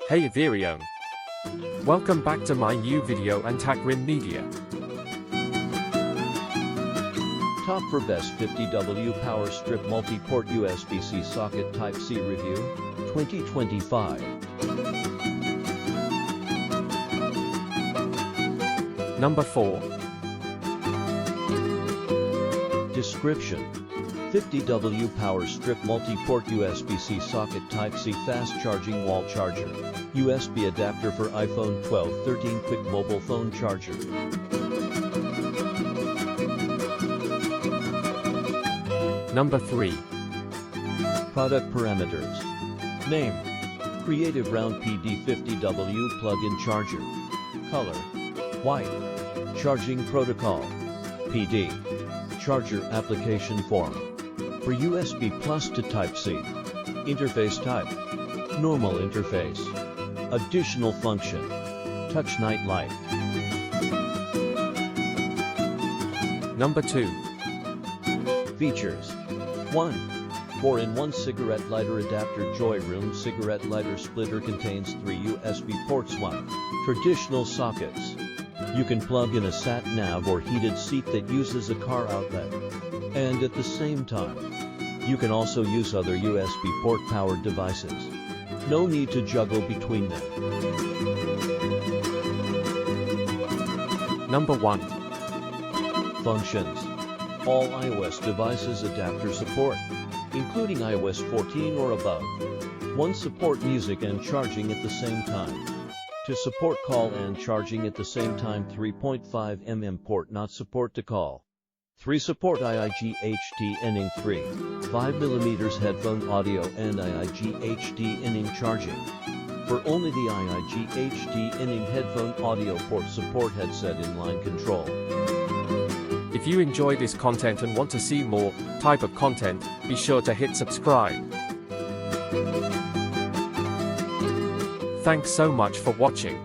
Hey Virion. Welcome back to my new video and Takrim Media. Top for best 50W power strip multi-port USB-C socket Type-C review, 2025. Number 4. Description: 50W power strip multi-port USB-C socket Type-C fast charging wall charger, USB adapter for iPhone 12, 13 quick mobile phone charger. Number 3. Product parameters. Name: Creative Round PD50W plug-in charger. Color: white. Charging protocol: PD. Charger application form: for USB Plus to Type-C. Interface type: normal interface. Additional function: touch night light. Number 2. Features: 1. 4-in-1 cigarette lighter adapter. Joy Room cigarette lighter splitter contains 3 USB ports. 1. Traditional sockets. You can plug in a sat-nav or heated seat that uses a car outlet. And at the same time, you can also use other USB port-powered devices. No need to juggle between them. Number 1. Functions: all iOS devices adapter support, including iOS 14 or above. 1. Support music and charging at the same time. To support call and charging at the same time. 3.5mm port not support to call. 3. Support IIG-HD inning. 3. 5mm headphone audio and IIG-HD inning charging. For only the IIG-HD inning headphone audio port support. Headset inline control. If you enjoy this content and want to see more type of content, be sure to hit subscribe. Thanks so much for watching.